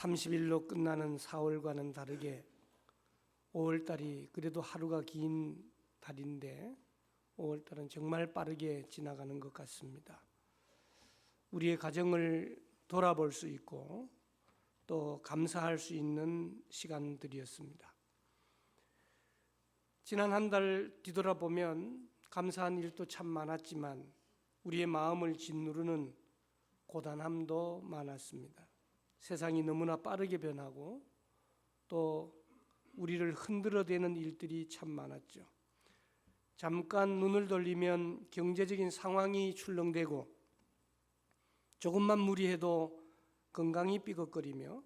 30일로 끝나는 4월과는 다르게 5월달이 그래도 하루가 긴 달인데 5월달은 정말 빠르게 지나가는 것 같습니다. 우리의 가정을 돌아볼 수 있고 또 감사할 수 있는 시간들이었습니다. 지난 한 달 뒤돌아보면 감사한 일도 참 많았지만 우리의 마음을 짓누르는 고단함도 많았습니다. 세상이 너무나 빠르게 변하고 또 우리를 흔들어대는 일들이 참 많았죠. 잠깐 눈을 돌리면 경제적인 상황이 출렁대고 조금만 무리해도 건강이 삐걱거리며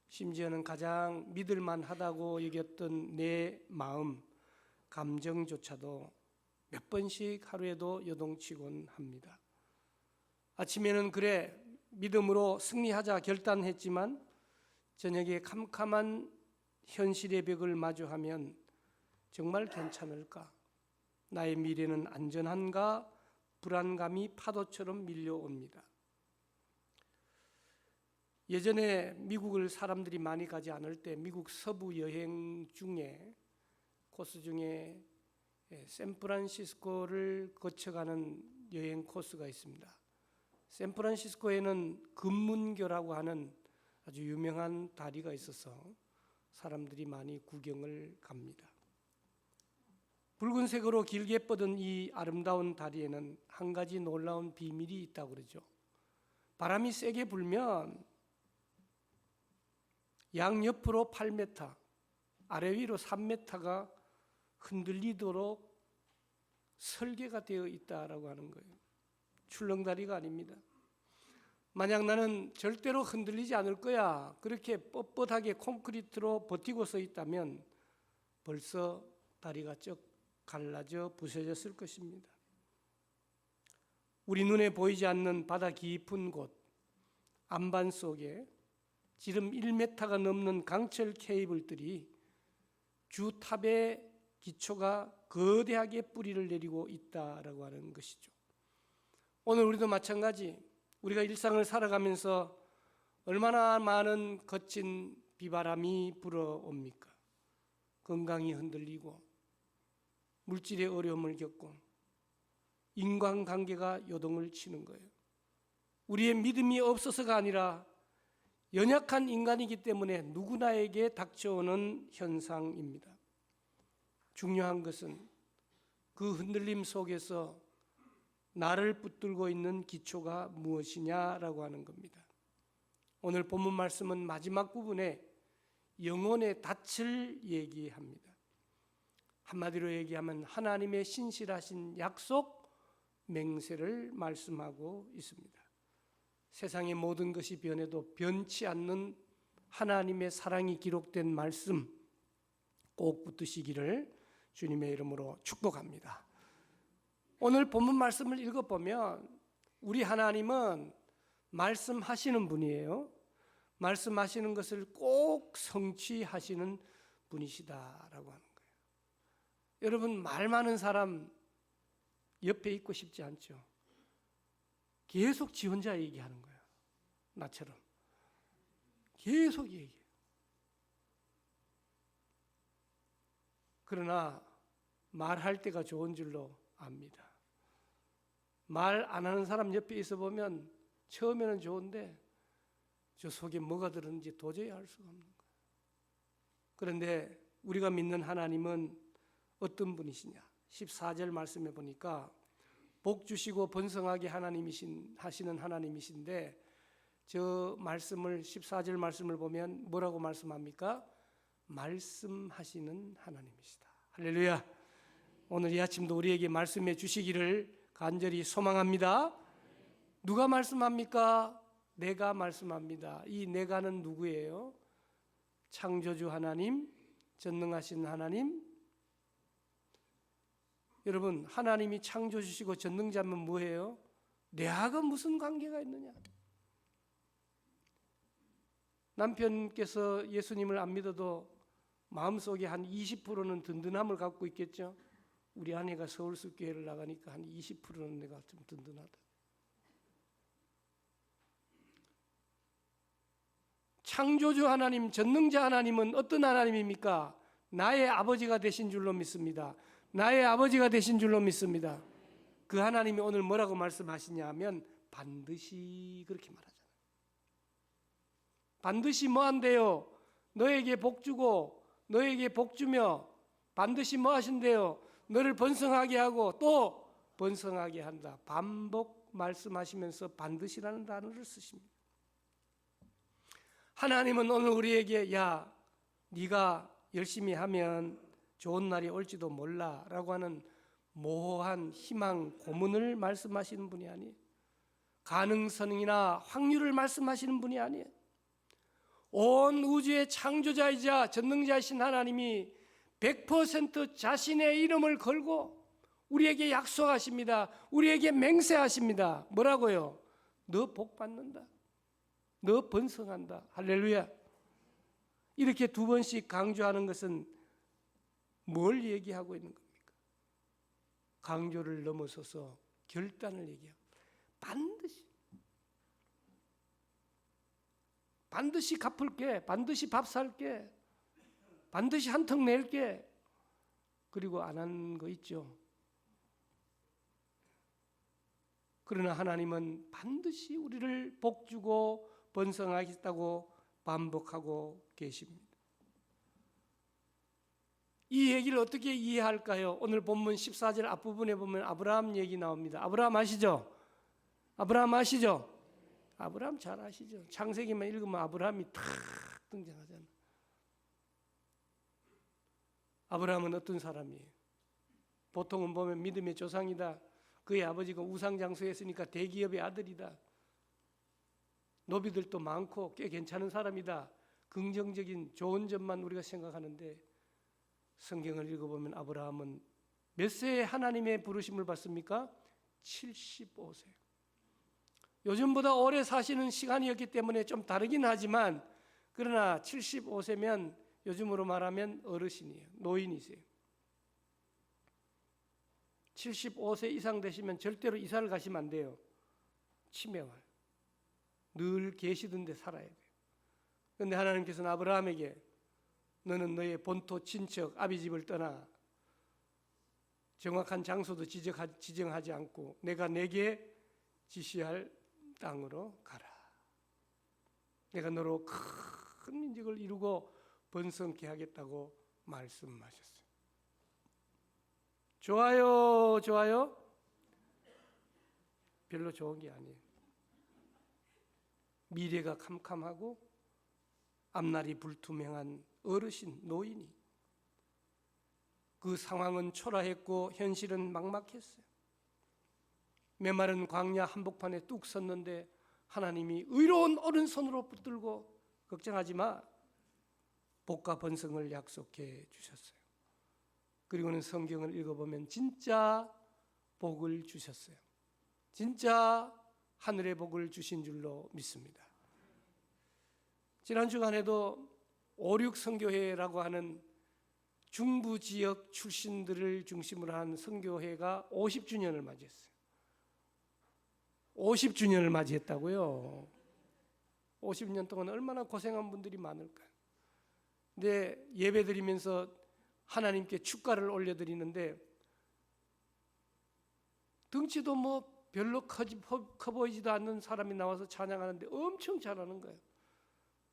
심지어는 가장 믿을만하다고 여겼던 내 마음, 감정조차도 몇 번씩 하루에도 요동치곤 합니다. 아침에는 그래 믿음으로 승리하자 결단했지만 저녁에 캄캄한 현실의 벽을 마주하면 정말 괜찮을까? 나의 미래는 안전한가? 불안감이 파도처럼 밀려옵니다. 예전에 미국을 사람들이 많이 가지 않을 때 미국 서부 여행 중에 코스 중에 샌프란시스코를 거쳐가는 여행 코스가 있습니다. 샌프란시스코에는 금문교라고 하는 아주 유명한 다리가 있어서 사람들이 많이 구경을 갑니다. 붉은색으로 길게 뻗은 이 아름다운 다리에는 한 가지 놀라운 비밀이 있다고 그러죠. 바람이 세게 불면 양옆으로 8m, 아래 위로 3m가 흔들리도록 설계가 되어 있다라고 하는 거예요. 출렁다리가 아닙니다. 만약 나는 절대로 흔들리지 않을 거야 그렇게 뻣뻣하게 콘크리트로 버티고 서 있다면 벌써 다리가 쩍 갈라져 부서졌을 것입니다. 우리 눈에 보이지 않는 바다 깊은 곳 안반 속에 지름 1m가 넘는 강철 케이블들이 주탑의 기초가 거대하게 뿌리를 내리고 있다라고 하는 것이죠. 오늘 우리도 마찬가지 우리가 일상을 살아가면서 얼마나 많은 거친 비바람이 불어옵니까? 건강이 흔들리고 물질의 어려움을 겪고 인간관계가 요동을 치는 거예요. 우리의 믿음이 없어서가 아니라 연약한 인간이기 때문에 누구나에게 닥쳐오는 현상입니다. 중요한 것은 그 흔들림 속에서 나를 붙들고 있는 기초가 무엇이냐라고 하는 겁니다. 오늘 본문 말씀은 마지막 부분에 영혼의 닻을 얘기합니다. 한마디로 얘기하면 하나님의 신실하신 약속 맹세를 말씀하고 있습니다. 세상의 모든 것이 변해도 변치 않는 하나님의 사랑이 기록된 말씀 꼭 붙드시기를 주님의 이름으로 축복합니다. 오늘 본문 말씀을 읽어보면 우리 하나님은 말씀하시는 분이에요. 말씀하시는 것을 꼭 성취하시는 분이시다라고 하는 거예요. 여러분 말 많은 사람 옆에 있고 싶지 않죠? 계속 지 혼자 얘기하는 거예요. 나처럼 계속 얘기해요. 그러나 말할 때가 좋은 줄로 압니다. 말 안 하는 사람 옆에 있어 보면 처음에는 좋은데 저 속에 뭐가 들었는지 도저히 알 수가 없는 거예요. 그런데 우리가 믿는 하나님은 어떤 분이시냐? 14절 말씀해 보니까 복 주시고 번성하게 하시는 하나님이신데 저 말씀을 14절 말씀을 보면 뭐라고 말씀합니까? 말씀하시는 하나님이시다. 할렐루야. 오늘 이 아침도 우리에게 말씀해 주시기를 간절히 소망합니다. 누가 말씀합니까? 내가 말씀합니다. 이 내가는 누구예요? 창조주 하나님, 전능하신 하나님. 여러분 하나님이 창조주시고 전능자면 뭐예요? 내하고 무슨 관계가 있느냐? 남편께서 예수님을 안 믿어도 마음속에 한 20%는 든든함을 갖고 있겠죠. 우리 아내가 서울숲교회를 나가니까 한 20%는 내가 좀 든든하다. 창조주 하나님, 전능자 하나님은 어떤 하나님입니까? 나의 아버지가 되신 줄로 믿습니다. 나의 아버지가 되신 줄로 믿습니다. 그 하나님이 오늘 뭐라고 말씀하시냐 하면 반드시 그렇게 말하잖아요. 반드시 뭐 한대요? 너에게 복 주고 너에게 복 주며 반드시 뭐 하신대요? 너를 번성하게 하고 또 번성하게 한다. 반복 말씀하시면서 반드시라는 단어를 쓰십니다. 하나님은 오늘 우리에게 야, 네가 열심히 하면 좋은 날이 올지도 몰라 라고 하는 모호한 희망 고문을 말씀하시는 분이 아니에요. 가능성이나 확률을 말씀하시는 분이 아니에요. 온 우주의 창조자이자 전능자이신 하나님이 100% 자신의 이름을 걸고 우리에게 약속하십니다. 우리에게 맹세하십니다. 뭐라고요? 너 복 받는다. 너 번성한다. 할렐루야. 이렇게 두 번씩 강조하는 것은 뭘 얘기하고 있는 겁니까? 강조를 넘어서서 결단을 얘기하고 반드시 갚을게, 반드시 밥 살게, 반드시 한턱 낼게. 그리고 안 한 거 있죠. 그러나 하나님은 반드시 우리를 복주고 번성하겠다고 반복하고 계십니다. 이 얘기를 어떻게 이해할까요? 오늘 본문 14절 앞부분에 보면 아브라함 얘기 나옵니다. 아브라함 아시죠? 아브라함 아시죠? 아브라함 잘 아시죠? 창세기만 읽으면 아브라함이 탁 등장하잖아요. 아브라함은 어떤 사람이에요? 보통은 보면 믿음의 조상이다. 그의 아버지가 우상장수했으니까 대기업의 아들이다. 노비들도 많고 꽤 괜찮은 사람이다. 긍정적인 좋은 점만 우리가 생각하는데 성경을 읽어보면 아브라함은 몇 세에 하나님의 부르심을 받습니까? 75세. 요즘보다 오래 사시는 시간이었기 때문에 좀 다르긴 하지만 그러나 75세면 요즘으로 말하면 어르신이에요. 노인이세요. 75세 이상 되시면 절대로 이사를 가시면 안 돼요. 치명을. 늘 계시던 데 살아야 돼요. 그런데 하나님께서는 아브라함에게 너는 너의 본토 친척 아비집을 떠나 정확한 장소도 지정하지 않고 내가 내게 지시할 땅으로 가라. 내가 너로 큰 민족을 이루고 번성케 하겠다고 말씀하셨어요. 좋아요, 좋아요? 별로 좋은 게 아니에요. 미래가 캄캄하고 앞날이 불투명한 어르신, 노인이 그 상황은 초라했고 현실은 막막했어요. 메마른 광야 한복판에 뚝 섰는데 하나님이 의로운 오른손으로 붙들고 걱정하지 마. 복과 번성을 약속해 주셨어요. 그리고는 성경을 읽어보면 진짜 복을 주셨어요. 진짜 하늘의 복을 주신 줄로 믿습니다. 지난 주간에도 56 선교회라고 하는 중부 지역 출신들을 중심으로 한 선교회가 50주년을 맞이했어요. 50주년을 맞이했다고요. 50년 동안 얼마나 고생한 분들이 많을까요? 근데 예배 드리면서 하나님께 축가를 올려드리는데 덩치도 뭐 별로 커 보이지도 않는 사람이 나와서 찬양하는데 엄청 잘하는 거예요.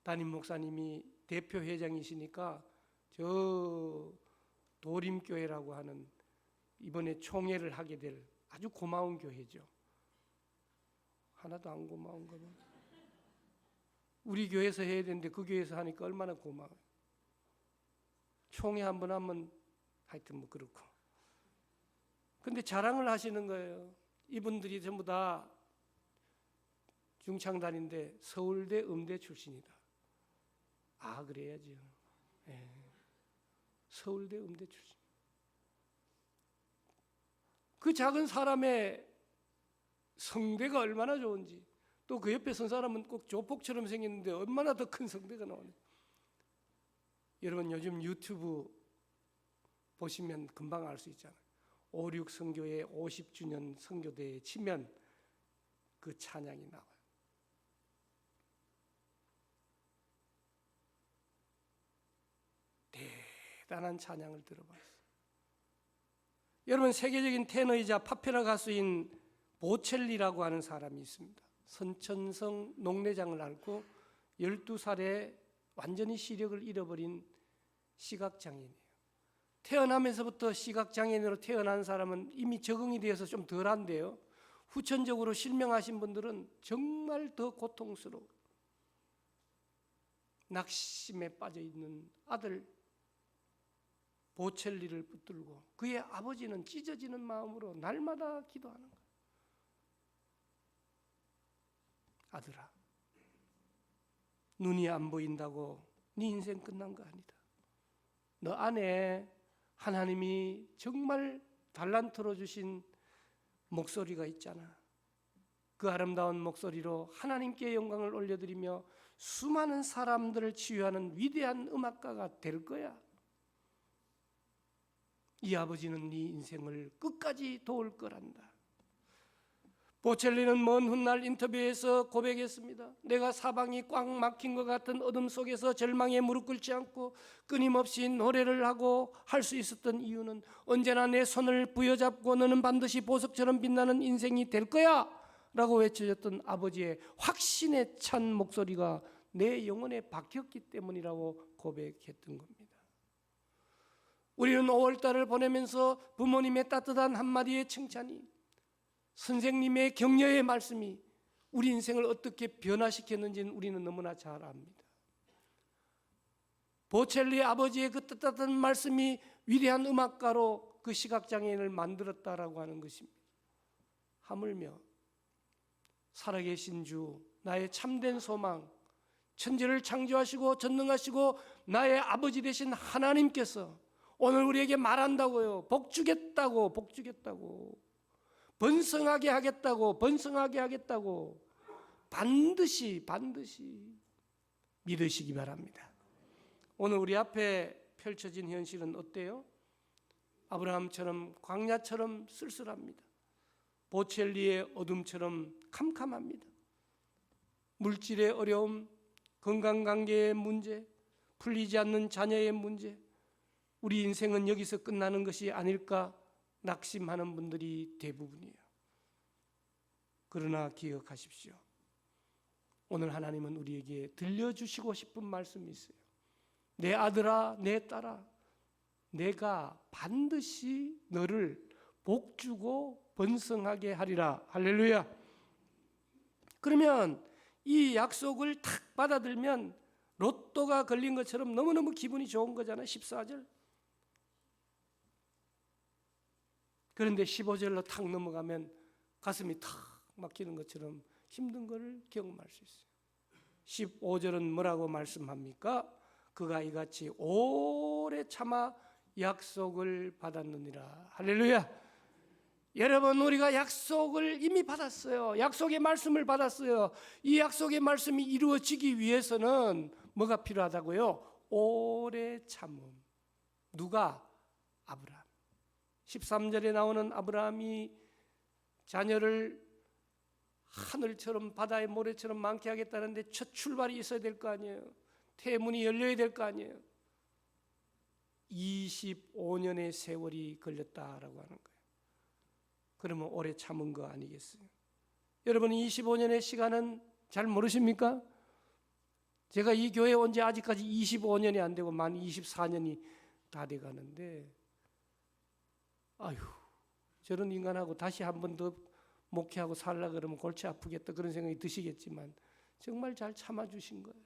담임 목사님이 대표 회장이시니까 저 도림교회라고 하는 이번에 총회를 하게 될 아주 고마운 교회죠. 하나도 안 고마운 거는 우리 교회에서 해야 되는데 그 교회에서 하니까 얼마나 고마워요. 총회 한번 하면 하여튼 뭐 그렇고. 근데 자랑을 하시는 거예요. 이분들이 전부 다 중창단인데 서울대 음대 출신이다. 아, 그래야죠. 네. 서울대 음대 출신. 그 작은 사람의 성대가 얼마나 좋은지, 또 그 옆에 선 사람은 꼭 조폭처럼 생겼는데 얼마나 더 큰 성대가 나오네. 여러분 요즘 유튜브 보시면 금방 알 수 있잖아요. 56 선교회 50주년 선교대에 치면 그 찬양이 나와요. 대단한 찬양을 들어봤어요. 여러분, 세계적인 테너이자 파페라 가수인 보첼리라고 하는 사람이 있습니다. 선천성 녹내장을 앓고 12살에 완전히 시력을 잃어버린 시각장애인이에요. 태어나면서부터 시각장애인으로 태어난 사람은 이미 적응이 되어서 좀 덜한데요, 후천적으로 실명하신 분들은 정말 더 고통스러워. 낙심에 빠져 있는 아들 보첼리를 붙들고 그의 아버지는 찢어지는 마음으로 날마다 기도하는 거예요. 아들아, 눈이 안 보인다고 네 인생 끝난 거 아니다. 너 안에 하나님이 정말 달란트로 주신 목소리가 있잖아. 그 아름다운 목소리로 하나님께 영광을 올려드리며 수많은 사람들을 치유하는 위대한 음악가가 될 거야. 이 아버지는 네 인생을 끝까지 도울 거란다. 보첼리는 먼 훗날 인터뷰에서 고백했습니다. 내가 사방이 꽉 막힌 것 같은 어둠 속에서 절망에 무릎 꿇지 않고 끊임없이 노래를 하고 할 수 있었던 이유는 언제나 내 손을 부여잡고 너는 반드시 보석처럼 빛나는 인생이 될 거야 라고 외쳐졌던 아버지의 확신에 찬 목소리가 내 영혼에 박혔기 때문이라고 고백했던 겁니다. 우리는 5월달을 보내면서 부모님의 따뜻한 한마디의 칭찬이, 선생님의 격려의 말씀이 우리 인생을 어떻게 변화시켰는지는 우리는 너무나 잘 압니다. 보첼리 아버지의 그 따뜻한 말씀이 위대한 음악가로 그 시각장애인을 만들었다라고 하는 것입니다. 하물며 살아계신 주, 나의 참된 소망, 천지를 창조하시고 전능하시고 나의 아버지 되신 하나님께서 오늘 우리에게 말한다고요. 복 주겠다고, 복 주겠다고, 번성하게 하겠다고, 번성하게 하겠다고 반드시 믿으시기 바랍니다. 오늘 우리 앞에 펼쳐진 현실은 어때요? 아브라함처럼 광야처럼 쓸쓸합니다. 보첼리의 어둠처럼 캄캄합니다. 물질의 어려움, 건강관계의 문제, 풀리지 않는 자녀의 문제, 우리 인생은 여기서 끝나는 것이 아닐까 낙심하는 분들이 대부분이에요. 그러나 기억하십시오. 오늘 하나님은 우리에게 들려주시고 싶은 말씀이 있어요. 내 아들아, 내 딸아, 내가 반드시 너를 복주고 번성하게 하리라. 할렐루야. 그러면 이 약속을 탁 받아들면 로또가 걸린 것처럼 너무너무 기분이 좋은 거잖아요. 14절. 그런데 15절로 탁 넘어가면 가슴이 탁 막히는 것처럼 힘든 것을 경험할 수 있어요. 15절은 뭐라고 말씀합니까? 그가 이같이 오래 참아 약속을 받았느니라. 할렐루야. 여러분, 우리가 약속을 이미 받았어요. 약속의 말씀을 받았어요. 이 약속의 말씀이 이루어지기 위해서는 뭐가 필요하다고요? 오래 참음. 누가? 아브라함. 13절에 나오는 아브라함이 자녀를 하늘처럼 바다의 모래처럼 많게 하겠다는데 첫 출발이 있어야 될 거 아니에요. 태문이 열려야 될 거 아니에요. 25년의 세월이 걸렸다라고 하는 거예요. 그러면 오래 참은 거 아니겠어요? 여러분, 25년의 시간은 잘 모르십니까? 제가 이 교회에 온 지 아직까지 25년이 안 되고 만 24년이 다 돼 가는데, 아휴, 저런 인간하고 다시 한 번 더 목회하고 살라 그러면 골치 아프겠다 그런 생각이 드시겠지만 정말 잘 참아주신 거예요.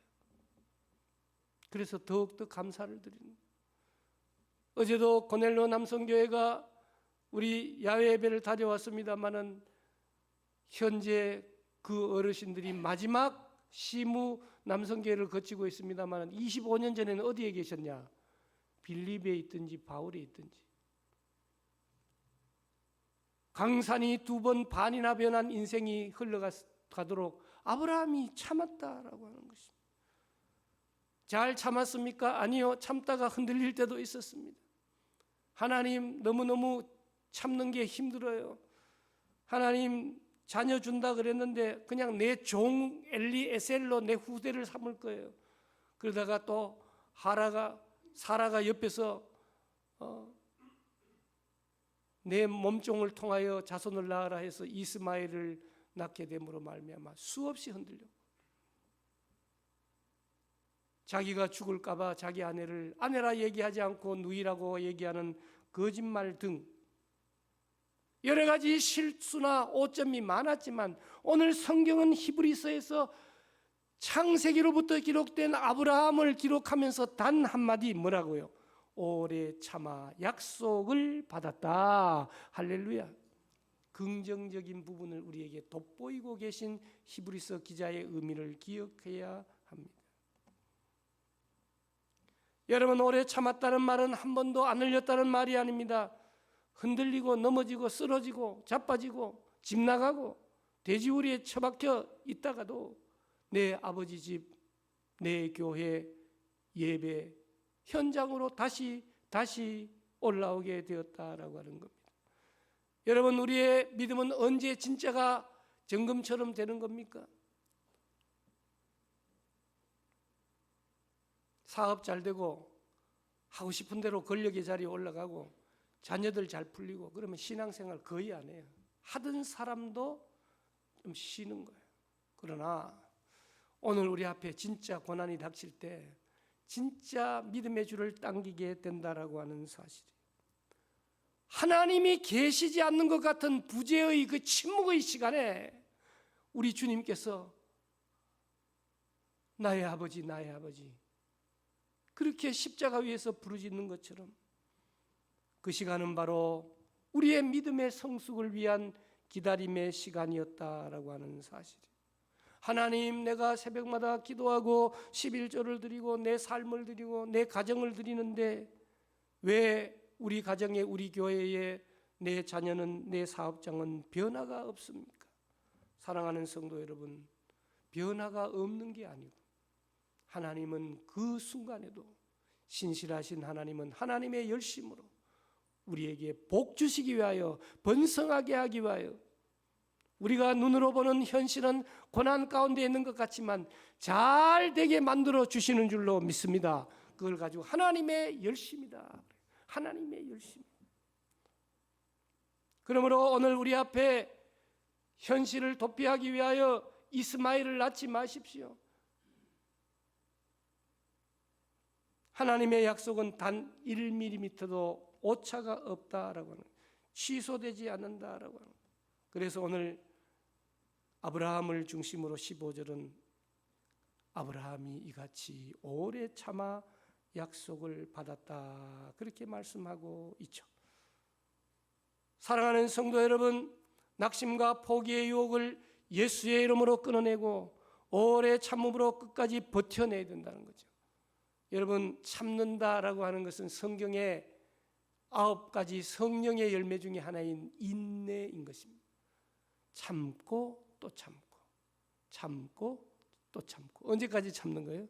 그래서 더욱더 감사를 드리는 거예요. 어제도 고넬로 남성교회가 우리 야외 예배를 다녀왔습니다마는 현재 그 어르신들이 마지막 시무 남성교회를 거치고 있습니다마는 25년 전에는 어디에 계셨냐? 빌립에 있든지 바울에 있든지. 강산이 2번 반이나 변한 인생이 흘러가도록 아브라함이 참았다라고 하는 것입니다. 잘 참았습니까? 아니요. 참다가 흔들릴 때도 있었습니다. 하나님, 너무너무 참는 게 힘들어요. 하나님, 자녀 준다 그랬는데 그냥 내 종 엘리에셀로 내 후대를 삼을 거예요. 그러다가 또 사라가 옆에서 내 몸종을 통하여 자손을 낳으라 해서 이스마엘을 낳게 됨으로 말미암아 수없이 흔들려 자기가 죽을까 봐 자기 아내를 아내라 얘기하지 않고 누이라고 얘기하는 거짓말 등 여러 가지 실수나 오점이 많았지만 오늘 성경은 히브리서에서 창세기로부터 기록된 아브라함을 기록하면서 단 한마디 뭐라고요? 오래 참아 약속을 받았다. 할렐루야. 긍정적인 부분을 우리에게 돋보이고 계신 히브리서 기자의 의미를 기억해야 합니다. 여러분, 오래 참았다는 말은 한 번도 안 흘렸다는 말이 아닙니다. 흔들리고 넘어지고 쓰러지고 자빠지고 집 나가고 돼지우리에 처박혀 있다가도 내 아버지 집, 내 교회, 예배 현장으로 다시 올라오게 되었다라고 하는 겁니다. 여러분, 우리의 믿음은 언제 진짜가 정금처럼 되는 겁니까? 사업 잘 되고 하고 싶은 대로 권력의 자리에 올라가고 자녀들 잘 풀리고 그러면 신앙생활 거의 안 해요. 하던 사람도 좀 쉬는 거예요. 그러나 오늘 우리 앞에 진짜 고난이 닥칠 때 진짜 믿음의 줄을 당기게 된다라고 하는 사실이에요. 하나님이 계시지 않는 것 같은 부재의 그 침묵의 시간에 우리 주님께서 나의 아버지 그렇게 십자가 위에서 부르짖는 것처럼 그 시간은 바로 우리의 믿음의 성숙을 위한 기다림의 시간이었다라고 하는 사실이에요. 하나님, 내가 새벽마다 기도하고 11조를 드리고 내 삶을 드리고 내 가정을 드리는데 왜 우리 가정에 우리 교회에 내 자녀는 내 사업장은 변화가 없습니까? 사랑하는 성도 여러분, 변화가 없는 게 아니고 하나님은 그 순간에도 신실하신 하나님은 하나님의 열심으로 우리에게 복 주시기 위하여 번성하게 하기 위하여 우리가 눈으로 보는 현실은 고난 가운데 있는 것 같지만 잘 되게 만들어 주시는 줄로 믿습니다. 그걸 가지고 하나님의 열심이다. 하나님의 열심. 그러므로 오늘 우리 앞에 현실을 도피하기 위하여 이스마엘을 낳지 마십시오. 하나님의 약속은 단 1mm도 오차가 없다라고 하는, 취소되지 않는다라고 하는. 그래서 오늘 아브라함을 중심으로 15절은 아브라함이 이같이 오래 참아 약속을 받았다 그렇게 말씀하고 있죠. 사랑하는 성도 여러분, 낙심과 포기의 유혹을 예수의 이름으로 끊어내고 오래 참음으로 끝까지 버텨내야 된다는 거죠. 여러분, 참는다라고 하는 것은 성경의 9가지 성령의 열매 중에 하나인 인내인 것입니다. 참고 또 참고, 참고 또 참고. 언제까지 참는 거예요?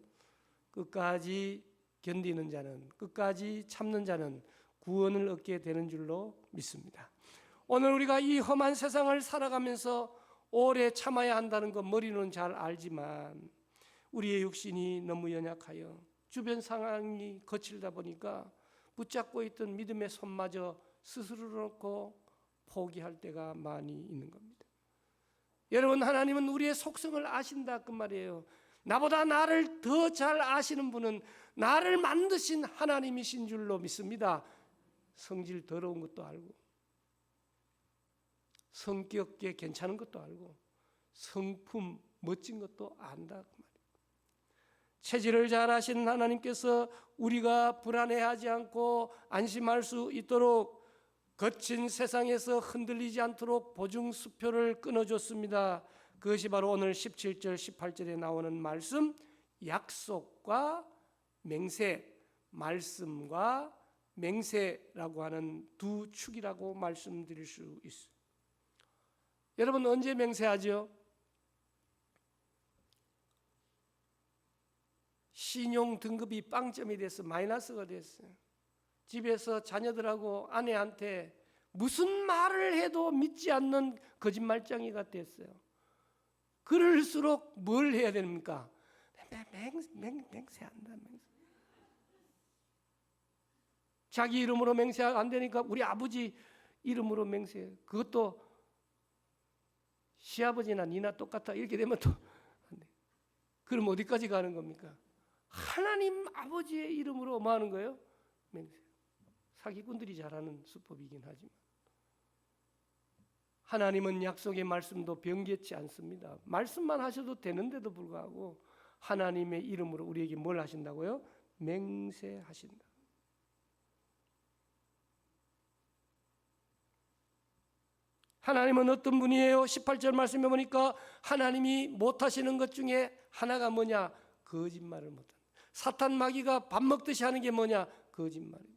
끝까지 견디는 자는, 끝까지 참는 자는 구원을 얻게 되는 줄로 믿습니다. 오늘 우리가 이 험한 세상을 살아가면서 오래 참아야 한다는 것 머리는 잘 알지만 우리의 육신이 너무 연약하여 주변 상황이 거칠다 보니까 붙잡고 있던 믿음의 손마저 스스로 놓고 포기할 때가 많이 있는 겁니다. 여러분, 하나님은 우리의 속성을 아신다 그 말이에요. 나보다 나를 더 잘 아시는 분은 나를 만드신 하나님이신 줄로 믿습니다. 성질 더러운 것도 알고, 성격에 괜찮은 것도 알고, 성품 멋진 것도 안다 그 말이에요. 체질을 잘 아시는 하나님께서 우리가 불안해하지 않고 안심할 수 있도록 거친 세상에서 흔들리지 않도록 보증수표를 끊어줬습니다. 그것이 바로 오늘 17절 18절에 나오는 말씀, 약속과 맹세, 말씀과 맹세라고 하는 두 축이라고 말씀드릴 수 있어요. 여러분, 언제 맹세하죠? 신용 등급이 빵점이 돼서 마이너스가 됐어요. 집에서 자녀들하고 아내한테 무슨 말을 해도 믿지 않는 거짓말쟁이가 됐어요. 그럴수록 뭘 해야 됩니까? 맹세한다. 자기 이름으로 맹세 안 되니까 우리 아버지 이름으로 맹세. 그것도 시아버지나 니나 똑같아. 이렇게 되면 또 안 돼. 그럼 어디까지 가는 겁니까? 하나님 아버지의 이름으로 뭐 하는 거예요? 맹세. 사기꾼들이 잘하는 수법이긴 하지만 하나님은 약속의 말씀도 변개치 않습니다. 말씀만 하셔도 되는데도 불구하고 하나님의 이름으로 우리에게 뭘 하신다고요? 맹세하신다. 하나님은 어떤 분이에요? 18절 말씀에 보니까 하나님이 못하시는 것 중에 하나가 뭐냐? 거짓말을 못한다. 사탄 마귀가 밥 먹듯이 하는 게 뭐냐? 거짓말이에요.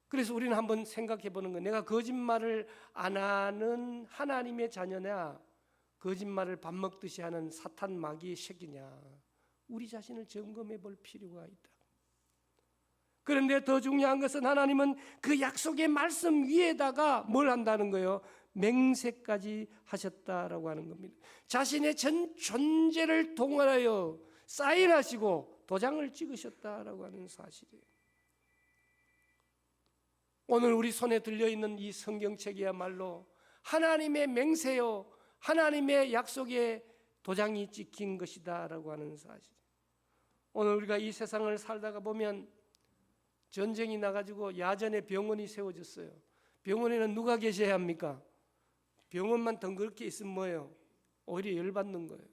그래서 우리는 한번 생각해 보는 거, 내가 거짓말을 안 하는 하나님의 자녀냐, 거짓말을 밥 먹듯이 하는 사탄 마귀의 새끼냐, 우리 자신을 점검해 볼 필요가 있다. 그런데 더 중요한 것은 하나님은 그 약속의 말씀 위에다가 뭘 한다는 거예요? 맹세까지 하셨다라고 하는 겁니다. 자신의 전 존재를 동원하여 사인하시고 도장을 찍으셨다라고 하는 사실이에요. 오늘 우리 손에 들려있는 이 성경책이야말로 하나님의 맹세요, 하나님의 약속의 도장이 찍힌 것이다라고 하는 사실. 오늘 우리가 이 세상을 살다가 보면 전쟁이 나가지고 야전에 병원이 세워졌어요. 병원에는 누가 계셔야 합니까? 병원만 덩그렇게 있으면 뭐예요? 오히려 열받는 거예요.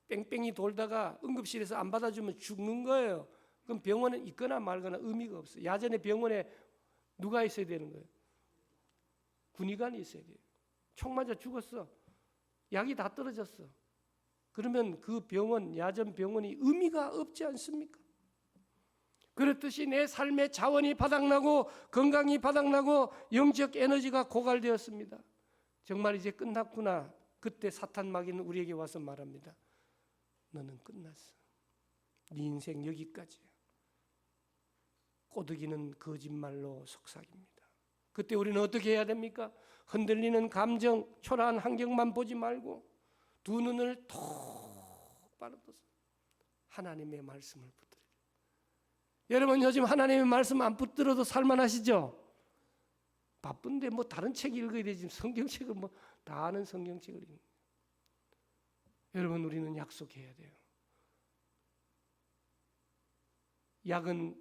뺑뺑이 돌다가 응급실에서 안 받아주면 죽는 거예요. 그럼 병원은 있거나 말거나 의미가 없어요. 야전에 병원에 누가 있어야 되는 거예요? 군의관이 있어야 돼요. 총 맞아 죽었어. 약이 다 떨어졌어. 그러면 그 병원, 야전 병원이 의미가 없지 않습니까? 그렇듯이 내 삶의 자원이 바닥나고 건강이 바닥나고 영적 에너지가 고갈되었습니다. 정말 이제 끝났구나. 그때 사탄 마귀는 우리에게 와서 말합니다. 너는 끝났어. 네 인생 여기까지야. 꼬드기는 거짓말로 속삭입니다. 그때 우리는 어떻게 해야 됩니까? 흔들리는 감정, 초라한 환경만 보지 말고 두 눈을 똑바로 떠서 하나님의 말씀을 붙들어요. 여러분 요즘 하나님의 말씀 안 붙들어도 살만하시죠? 바쁜데 뭐 다른 책 읽어야 되지 성경책을 뭐 다 아는 성경책을 읽는. 여러분 우리는 약속해야 돼요. 약은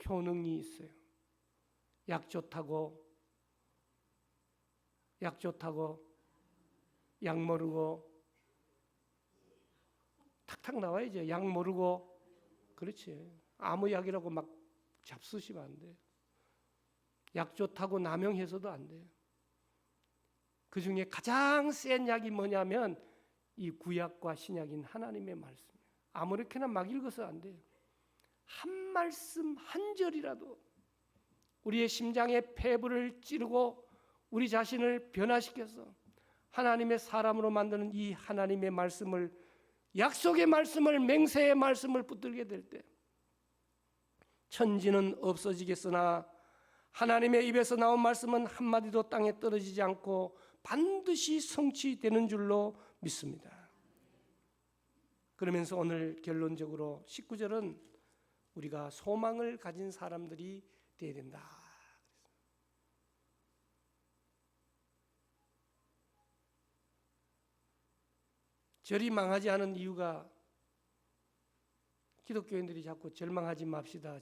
효능이 있어요. 약 좋다고 약 모르고 탁탁 나와야죠. 약 모르고. 그렇지. 아무 약이라고 막 잡수시면 안 돼요. 약 좋다고 남용해서도 안 돼요. 그 중에 가장 센 약이 뭐냐면 이 구약과 신약인 하나님의 말씀이에요. 아무렇게나 막 읽어서 안 돼요. 한 말씀 한 절이라도 우리의 심장의 폐부를 찌르고 우리 자신을 변화시켜서 하나님의 사람으로 만드는 이 하나님의 말씀을, 약속의 말씀을, 맹세의 말씀을 붙들게 될 때 천지는 없어지겠으나 하나님의 입에서 나온 말씀은 한마디도 땅에 떨어지지 않고 반드시 성취되는 줄로 믿습니다. 그러면서 오늘 결론적으로 19절은 우리가 소망을 가진 사람들이 되어야 된다. 절이 망하지 않은 이유가 기독교인들이 자꾸 절망하지 맙시다.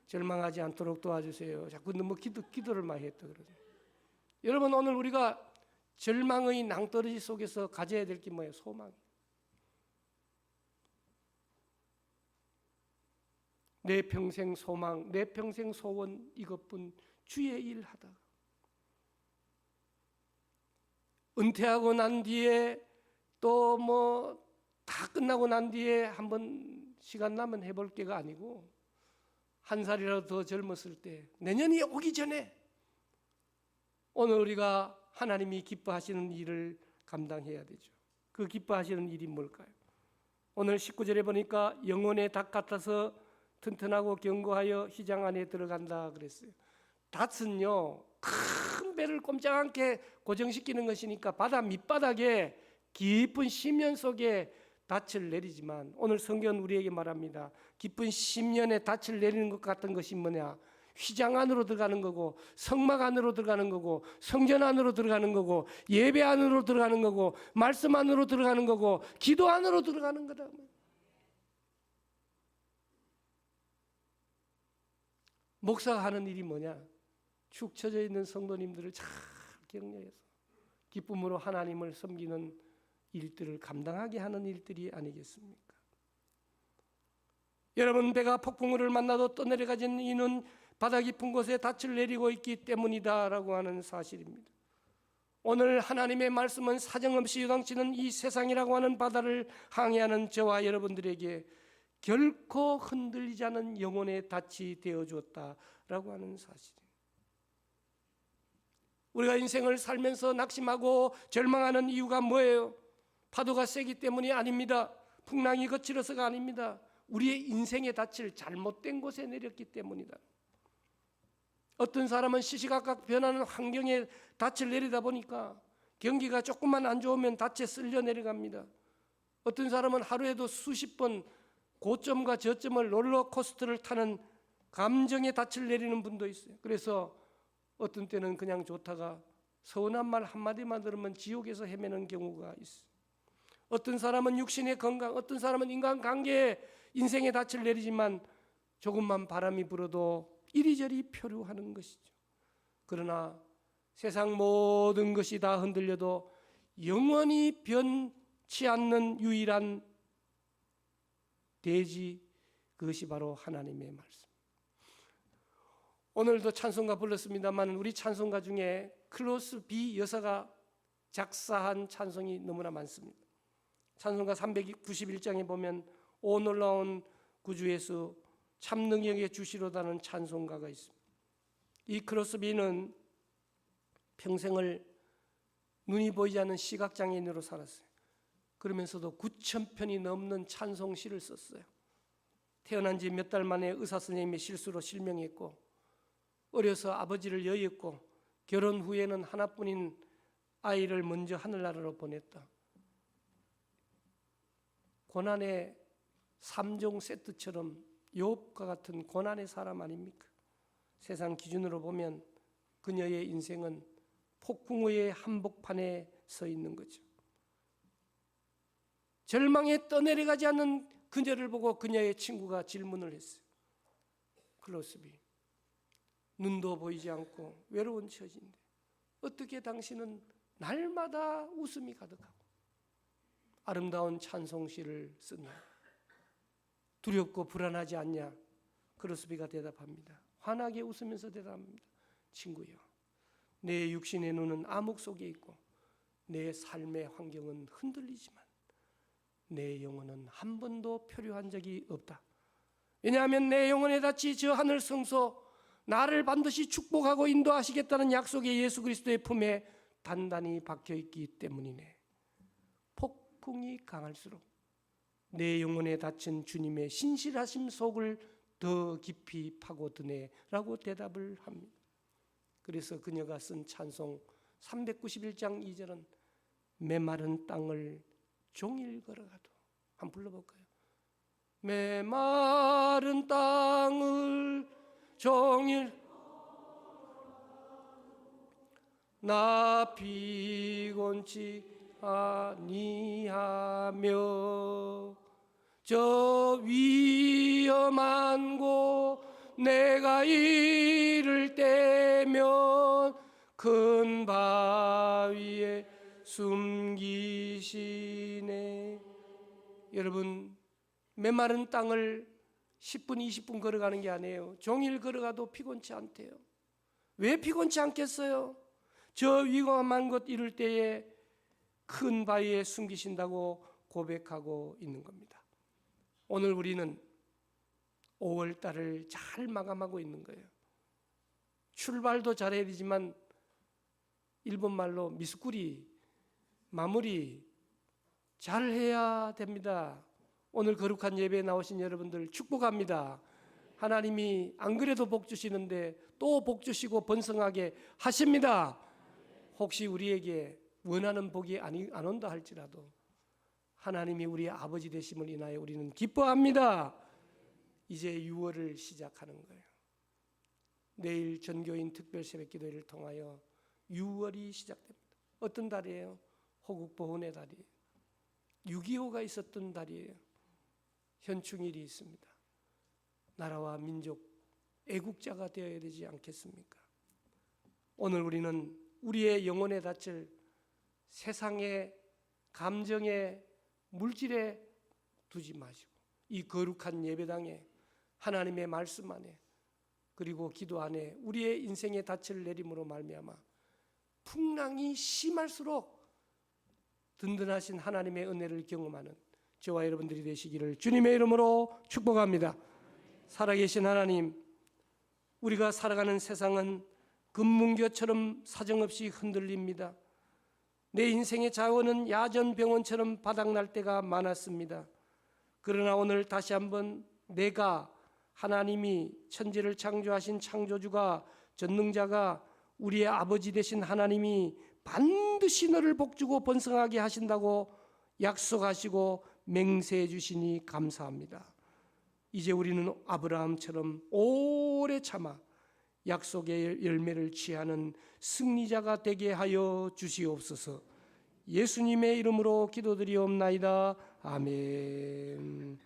절망하지 않도록 도와주세요. 자꾸 너무 기도를 많이 했다 그러죠. 여러분 오늘 우리가 절망의 낭떠러지 속에서 가져야 될 게 뭐예요? 소망. 내 평생 소망, 내 평생 소원 이것뿐 주의 일 하다. 은퇴하고 난 뒤에 또 뭐 다 끝나고 난 뒤에 한번 시간 나면 해볼 게가 아니고 한 살이라도 더 젊었을 때 내년이 오기 전에 오늘 우리가 하나님이 기뻐하시는 일을 감당해야 되죠. 그 기뻐하시는 일이 뭘까요? 오늘 19절에 보니까 영혼의 닭 같아서 튼튼하고 견고하여 휘장 안에 들어간다 그랬어요. 닷은요 큰 배를 꼼짝 않게 고정시키는 것이니까 바다 밑바닥에 깊은 심연 속에 닻을 내리지만 오늘 성경은 우리에게 말합니다. 깊은 심연에 닻을 내리는 것 같은 것이 뭐냐? 휘장 안으로 들어가는 거고, 성막 안으로 들어가는 거고, 성전 안으로 들어가는 거고, 예배 안으로 들어가는 거고, 말씀 안으로 들어가는 거고, 기도 안으로 들어가는 거다. 목사가 하는 일이 뭐냐? 축 처져 있는 성도님들을 잘 격려해서 기쁨으로 하나님을 섬기는 일들을 감당하게 하는 일들이 아니겠습니까? 여러분, 배가 폭풍우를 만나도 떠내려가지는 이는 바다 깊은 곳에 닻을 내리고 있기 때문이다 라고 하는 사실입니다. 오늘 하나님의 말씀은 사정없이 요동치는 이 세상이라고 하는 바다를 항해하는 저와 여러분들에게 결코 흔들리지 않은 영혼의 닻이 되어주었다라고 하는 사실입니다. 우리가 인생을 살면서 낙심하고 절망하는 이유가 뭐예요? 파도가 세기 때문이 아닙니다. 풍랑이 거칠어서가 아닙니다. 우리의 인생의 닻을 잘못된 곳에 내렸기 때문이다. 어떤 사람은 시시각각 변하는 환경에 닻을 내리다 보니까 경기가 조금만 안 좋으면 닻에 쓸려 내려갑니다. 어떤 사람은 하루에도 수십 번 고점과 저점을 롤러코스터를 타는 감정의 닻을 내리는 분도 있어요. 그래서 어떤 때는 그냥 좋다가 서운한 말 한마디만 들으면 지옥에서 헤매는 경우가 있어요. 어떤 사람은 육신의 건강, 어떤 사람은 인간관계에 인생의 닻을 내리지만 조금만 바람이 불어도 이리저리 표류하는 것이죠. 그러나 세상 모든 것이 다 흔들려도 영원히 변치 않는 유일한 대지, 그것이 바로 하나님의 말씀. 오늘도 찬송가 불렀습니다만 우리 찬송가 중에 클로스비 여사가 작사한 찬송이 너무나 많습니다. 찬송가 391장에 보면 오 놀라운 구주 예수 참 능력의 주시로다는 찬송가가 있습니다. 이 클로스비는 평생을 눈이 보이지 않는 시각장애인으로 살았어요. 그러면서도 9,000편이 넘는 찬송시를 썼어요. 태어난 지 몇 달 만에 의사 선생님의 실수로 실명했고, 어려서 아버지를 여의었고, 결혼 후에는 하나뿐인 아이를 먼저 하늘나라로 보냈다. 고난의 3종 세트처럼 욥과 같은 고난의 사람 아닙니까? 세상 기준으로 보면 그녀의 인생은 폭풍우의 한복판에 서 있는 거죠. 절망에 떠내려가지 않는 그녀를 보고 그녀의 친구가 질문을 했어요. 클로스비, 눈도 보이지 않고 외로운 처지인데 어떻게 당신은 날마다 웃음이 가득하고 아름다운 찬송시를 쓰냐? 두렵고 불안하지 않냐? 클로스비가 대답합니다. 환하게 웃으면서 대답합니다. 친구여, 내 육신의 눈은 암흑 속에 있고 내 삶의 환경은 흔들리지만 내 영혼은 한 번도 표류한 적이 없다. 왜냐하면 내 영혼의 닻이 저 하늘 성소 나를 반드시 축복하고 인도하시겠다는 약속의 예수 그리스도의 품에 단단히 박혀있기 때문이네. 폭풍이 강할수록 내 영혼에 닫힌 주님의 신실하심 속을 더 깊이 파고드네 라고 대답을 합니다. 그래서 그녀가 쓴 찬송 391장 2절은 메마른 땅을 종일 걸어가도, 한번 불러볼까요? 메마른 땅을 종일 나 피곤치 아니하며 저 위험한 곳 내가 이를 때면 큰 바위에 숨기시네. 여러분, 메마른 땅을 10분, 20분 걸어가는 게 아니에요. 종일 걸어가도 피곤치 않대요. 왜 피곤치 않겠어요? 저 위험한 곳 이룰 때에 큰 바위에 숨기신다고 고백하고 있는 겁니다. 오늘 우리는 5월 달을 잘 마감하고 있는 거예요. 출발도 잘해야 되지만 일본말로 미스꾸리, 마무리 잘해야 됩니다. 오늘 거룩한 예배에 나오신 여러분들 축복합니다. 하나님이 안 그래도 복 주시는데 또 복 주시고 번성하게 하십니다. 혹시 우리에게 원하는 복이 안 온다 할지라도 하나님이 우리의 아버지 되심을 인하여 우리는 기뻐합니다. 이제 6월을 시작하는 거예요. 내일 전교인 특별 새벽 기도회를 통하여 6월이 시작됩니다. 어떤 달이에요? 호국보훈의 달이에요. 6.25가 있었던 달이에요. 현충일이 있습니다. 나라와 민족 애국자가 되어야 되지 않겠습니까? 오늘 우리는 우리의 영혼에 닿칠 세상의 감정에 물질에 두지 마시고 이 거룩한 예배당에 하나님의 말씀 안에 그리고 기도 안에 우리의 인생의 닻을 내림으로 말미암아 풍랑이 심할수록 든든하신 하나님의 은혜를 경험하는 저와 여러분들이 되시기를 주님의 이름으로 축복합니다. 살아계신 하나님, 우리가 살아가는 세상은 금문교처럼 사정없이 흔들립니다. 내 인생의 자원은 야전병원처럼 바닥날 때가 많았습니다. 그러나 오늘 다시 한번 내가 하나님이 천지를 창조하신 창조주가 전능자가 우리의 아버지 되신 하나님이 반드시 너를 복주고 번성하게 하신다고 약속하시고 맹세해 주시니 감사합니다. 이제 우리는 아브라함처럼 오래 참아 약속의 열매를 취하는 승리자가 되게 하여 주시옵소서. 예수님의 이름으로 기도드리옵나이다. 아멘.